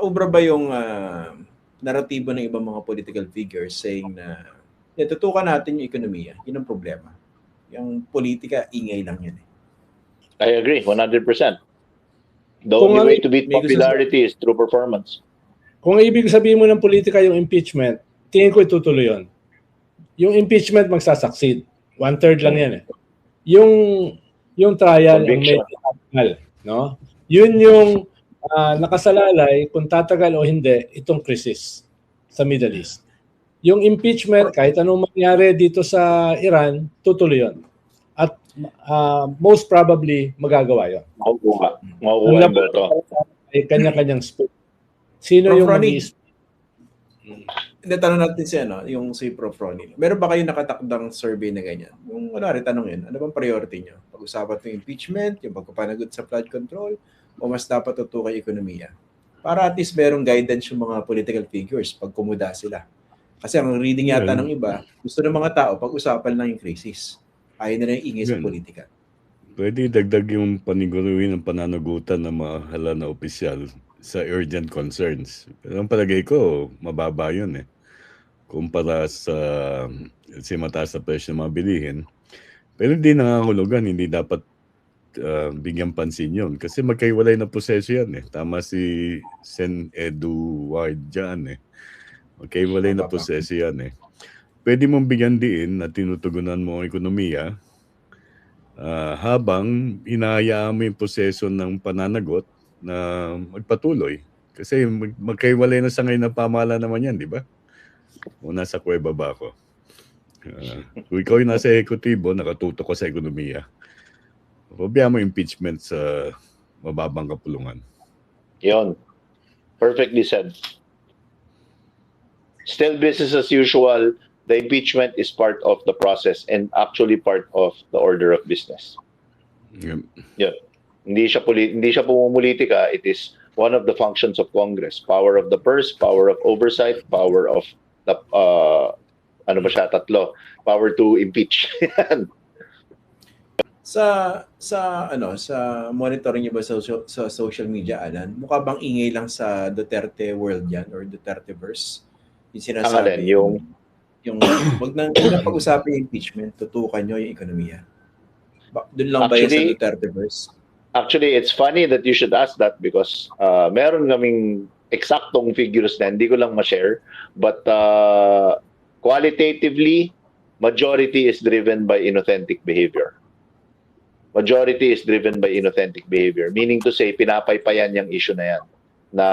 Ubra ba yung naratibo ng ibang mga political figures saying na tutukan natin yung ekonomiya, yun ang problema. Yung politika, ingay lang yan. I agree, 100%. The only way to beat popularity is through performance. Kung ibig sabihin mo ng politika yung impeachment, tingin ko itutuloy yun. Yung impeachment magsasucceed. 1/3 lang yan eh. Yung trial, yung medical, no? Yun yung nakasalalay kung tatagal o hindi itong krisis sa Middle East. Yung impeachment, kahit anong mangyari dito sa Iran, tutuloy yun. At most probably, magagawa yun. Makukuha yung boto. Ay kanya-kanyang spoon. Sino Prof. yung Ronnie, tanong natin si yung si Prof. Ronnie. Meron ba kayo nakatakdang survey na ganyan? Yung tanongin, ano bang priority nyo? Pag-usapan yung impeachment, yung pagpapanagot sa flood control, o mas dapat tutukay ekonomiya? Para at least merong guidance yung mga political figures pag kumuda sila. Kasi ang reading yata ng iba, gusto ng mga tao pag-usapan lang yung crisis. Ayaw na lang ingay sa politika. Pwede dagdag yung paniguruin ng pananagutan ng mga hala na opisyal sa urgent concerns. Pero ang palagay ko, mababa yun eh. Kumpara sa mataas na presyo ng mga bilihin. Pero hindi nangangulugan, hindi dapat bigyan pansin yun. Kasi magkaiwalay na proseso yan eh. Tama si Sen Eduard dyan eh. Magkaiwalay na proseso yan eh. Pwede mong bigyan diin na tinutugunan mo ang ekonomiya habang hinahayaan mo yung proseso ng pananagot na magpatuloy. Kasi magkaiwalay na sa ngayon ng pamahala naman yan, di ba? O nasa kuweba ba ako? Kung ikaw yung nasa ekotibo, nakatutok ko sa ekonomiya, pabayaan mo impeachment sa mababang kapulungan. Yun. Perfectly said. Still business as usual. The impeachment is part of the process and actually part of the order of business. Yep. Yeah. Hindi siya pumumulitika. It is one of the functions of Congress. Power of the purse, power of oversight, power of the tatlo. Power to impeach. Sa monitoring niyo ba sa social media, Alan, mukha bang ingay lang sa Duterte world yan or Duterteverse? Yung sinasabi yung wag nang pag-usapan yung impeachment, tutukan nyo yung ekonomiya. Doon lang ba yan sa Duterteverse? Actually, it's funny that you should ask that because meron kaming eksaktong figures na hindi ko lang ma-share, but qualitatively, majority is driven by inauthentic behavior. Majority is driven by inauthentic behavior. Meaning to say, pinapaypayan yung issue na yan. Na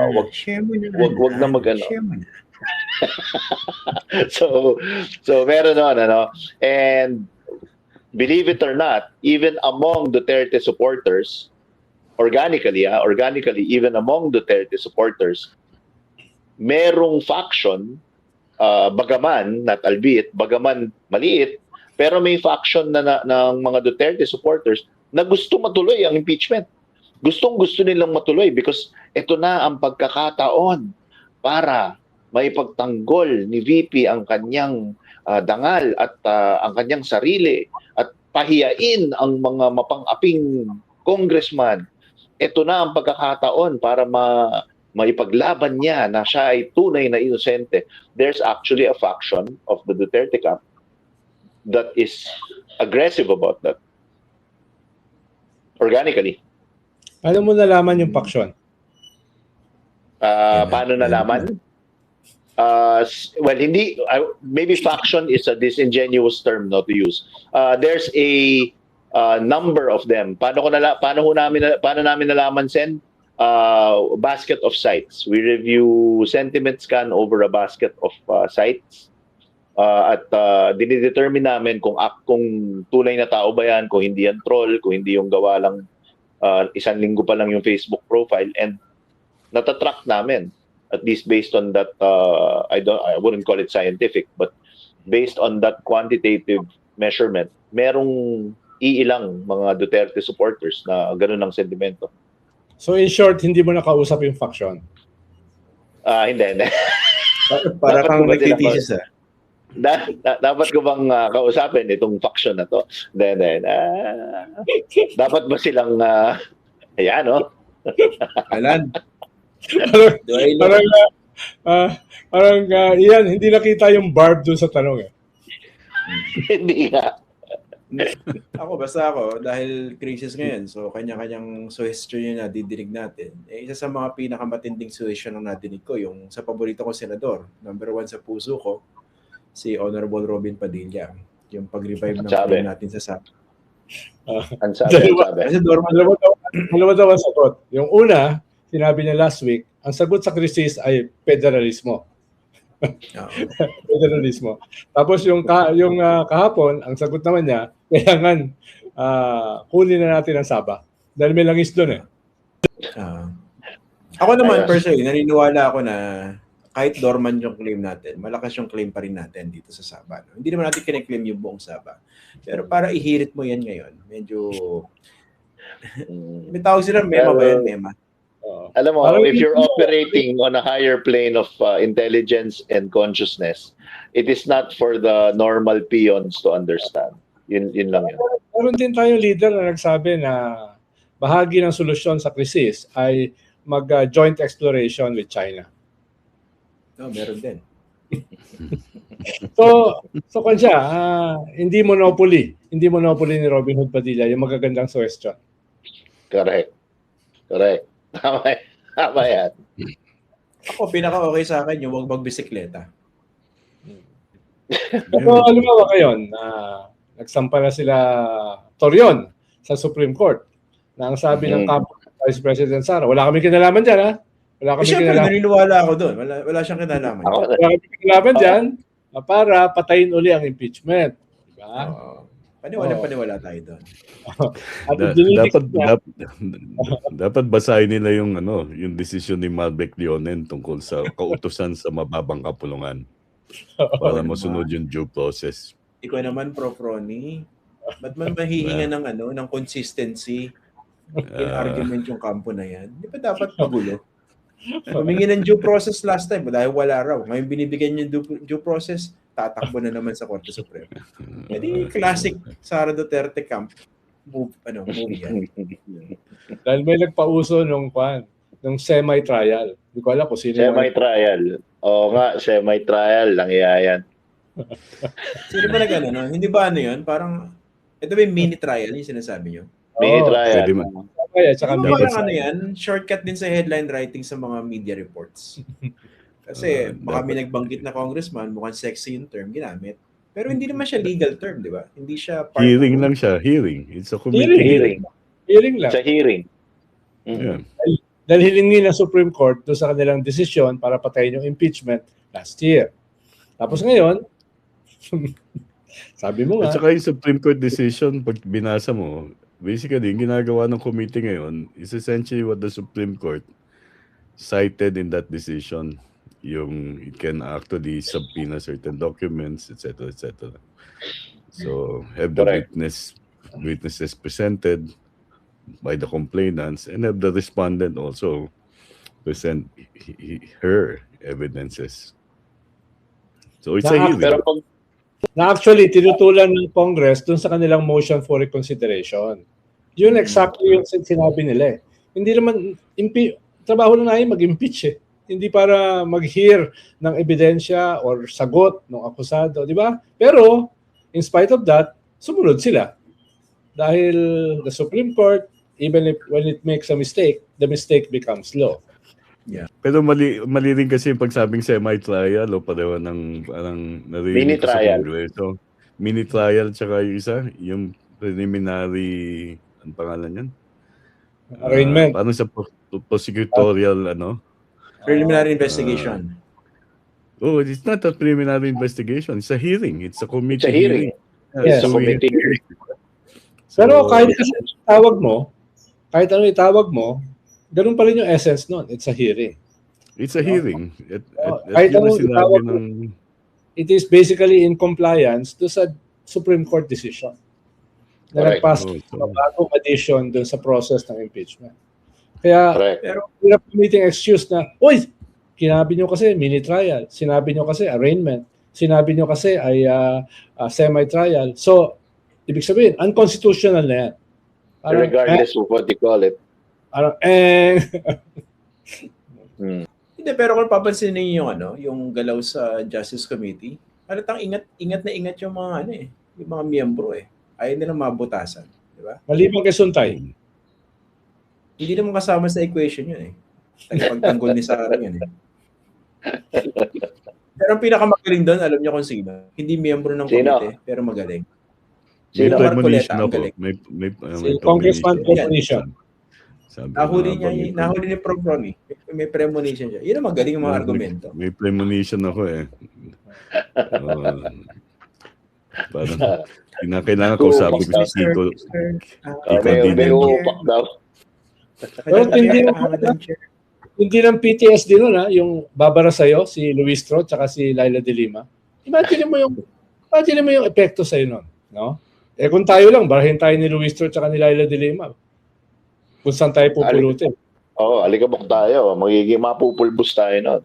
wag na mag-ano. so meron nun, and believe it or not, even among Duterte supporters, organically, even among Duterte supporters, merong faction, bagaman maliit, pero may faction ng mga Duterte supporters na gusto matuloy ang impeachment. Gustong-gusto nilang matuloy because ito na ang pagkakataon para maipagtanggol ni VP ang kanyang dangal at ang kanyang sarili at pahiyain ang mga mapang-aping congressman. Ito na ang pagkakataon para maipaglaban niya na siya ay tunay na inosente. There's actually a faction of the Duterte camp that is aggressive about that. Organically. Paano mo nalaman yung faction? Paano nalaman? Well, hindi. Maybe faction is a disingenuous term not to use. There's a number of them. Paano namin nalaman, Sen? Basket of sites. We review sentiment scan over a basket of sites. At dinidetermine namin kung tunay na tao ba yan, kung hindi yan troll, kung hindi yung gawa lang isang linggo pa lang yung Facebook profile, and natatrack namin, at least based on that, I wouldn't call it scientific, but based on that quantitative measurement, merong iilang mga Duterte supporters na ganun ang sentimento. So in short, hindi mo nakausap yung faction? Hindi. Para kang nagtitisis dapat ko bang kausapin itong faction na to? Then, dapat ba silang, ayan, no? Alan, parang, Do I know? parang, Ian, hindi nakita yung barb dun sa tanong eh. Hindi nga. Basta ako, dahil crisis ngayon, so kanya-kanyang suggestion yung nadidinig natin. Isa sa mga pinakamatinding suggestion ang nadinig ko, yung sa paborito kong senador, number 1 sa puso ko, si Honorable Robin Padilla. Yung pag-revive ng Sabi. claim natin sa SAP. Ang sabi. Kasi dormant Dalawa daw ang sagot. Yung una, sinabi niya last week, ang sagot sa krisis ay federalismo. Federalismo. Tapos yung kahapon, ang sagot naman niya, kailangan kunin na natin ang Sabah. Dahil may langis doon eh. Ako naman, Ayos. personally, naniniwala ako na kahit dormant yung claim natin, malakas yung claim pa rin natin dito sa Sabah. No? Hindi naman natin kine-claim yung buong Sabah. Pero para ihirit mo yan ngayon, medyo... may tawag sila, mema ba yan? Mema. Alam mo, Parang if you're hindi- operating on a higher plane of intelligence and consciousness, it is not for the normal peons to understand. Yun lang yun. Meron din tayong leader na nagsabi na bahagi ng solusyon sa krisis ay mag-joint exploration with China. Meron din. So kansya, hindi monopoly ni Robin Hood Padilla yung magagandang suggestion. Correct. Tama yan. Ako, pinaka-okay sa akin yung wag magbisikleta. Pero alam kayo, nagsampa na sila Torion sa Supreme Court na ang sabi ng Kampo ng Vice President Sara, wala kami kinalaman dyan ha? Wala kami Siyempre, kinalaman. naniniwala ako doon. Wala siyang kinalaman. Wala kami kinalaman dyan para patayin uli ang impeachment. Diba? Paniwala tayo doon. At dinilig niya, dapat basahin nila yung yung desisyon ni Malbec Leonen tungkol sa kautusan sa mababang kapulungan para masunod yung due process. Ikaw naman, Prof. Ronnie, ba't man mahihinga ng consistency in argument yung kampo na yan? Di ba dapat magulo? Humingi ng due process last time dahil wala raw. Ngayon binibigyan yung due process, tatakbo na naman sa Korte Suprema. Hindi classic Sara Duterte camp movie yan. dahil may nagpauso nung semi-trial. Hindi ko alam kung sino. Semi-trial. Oo nga, semi-trial lang yan. Sino ba no? Hindi ba yun? Parang, ito ba yung mini trial yung sinasabi nyo? Mini-trial. Pwede man. Tsaka Hindi media parang trial. yan? Shortcut din sa headline writing sa mga media reports. Kasi baka may nagbanggit na congressman, mukhang sexy yung term, ginamit. Pero hindi naman siya legal term, di ba? Hindi siya part Hearing of- lang siya. Hearing. It's a committee Hearing. Hearing lang. Sa hearing. Yeah. Dahil hilingi ng Supreme Court doon sa kanilang desisyon para patayin yung impeachment last year. Tapos ngayon, sabi mo At nga, saka yung Supreme Court decision, pag binasa mo, basically, yung ginagawa ng committee ngayon is essentially what the Supreme Court cited in that decision. Yung it can actually subpoena certain documents, etc., etc. So, have the Correct. witnesses presented by the complainants and have the respondent also present her evidences. So, it's a Na- hearing. Pero pag na actually tinutulan ng Congress doon sa kanilang motion for reconsideration. Yun exactly yung sinabi nila eh. Hindi naman, trabaho na namin mag-impeach eh. Hindi para mag-hear ng ebidensya or sagot ng akusado, di ba? Pero, in spite of that, sumunod sila. Dahil the Supreme Court, even if when it makes a mistake, the mistake becomes law. Pero mali rin kasi yung pagsabing semi-trial o pareho ng parang narinig ko sa Mini-trial. Kongreso. Mini-trial tsaka yung isa, yung preliminary, ang pangalan yan? Arraignment. Parang sa prosecutorial, preliminary investigation. Oh, it's not a preliminary investigation. It's a hearing. It's a committee It's a hearing. Yes. It's a committee hearing. Pero kahit kasi kahit ano itawag mo, ganun pa rin yung essence nun. It's a hearing. It's a hearing. At Kahit yun ang anong sinabi itawag mo. ng... It is basically in compliance to sa Supreme Court decision na Correct. nagpas Oh, ng bagong addition dun sa process ng impeachment. Kaya, Correct. hirap meeting excuse na, uy, sinabi nyo kasi mini-trial, sinabi nyo kasi arraignment, sinabi nyo kasi ay semi-trial. So, ibig sabihin, unconstitutional na yan. Parang, Regardless of what you call it. Parang, Hindi, pero kung papansinin niyo yung yung galaw sa Justice Committee, halatang ingat na ingat yung mga yung mga miyembro Ayaw nilang mabutasan, di ba? Maliban kay Suntay. Hindi naman kasama sa equation yun Tagapagtanggol ni Sara yan Pero ang pinakamagaling doon, alam niyo kung sino? Hindi miyembro ng Sino? komite, pero magaling. May Sino? premonition ang ako. galing. Si Congressman Premonition. Nahuli ni Prof. Ronnie. May premonition siya. Yun ang magaling yung mga argumento. May premonition ako Parang kailangan ko sabi ko si Kiko. May uupak daw. Pero hindi ng PTSD nun yung babara sa'yo, si Luis Tro, tsaka si Laila de Lima. Imagine mo yung epekto sa'yo nun. No? Kung tayo lang, barahin tayo ni Luis Tro tsaka ni Laila de Lima. Kung saan tayo pupulutin. Alikabok tayo. Magiging mapupulbos tayo nun.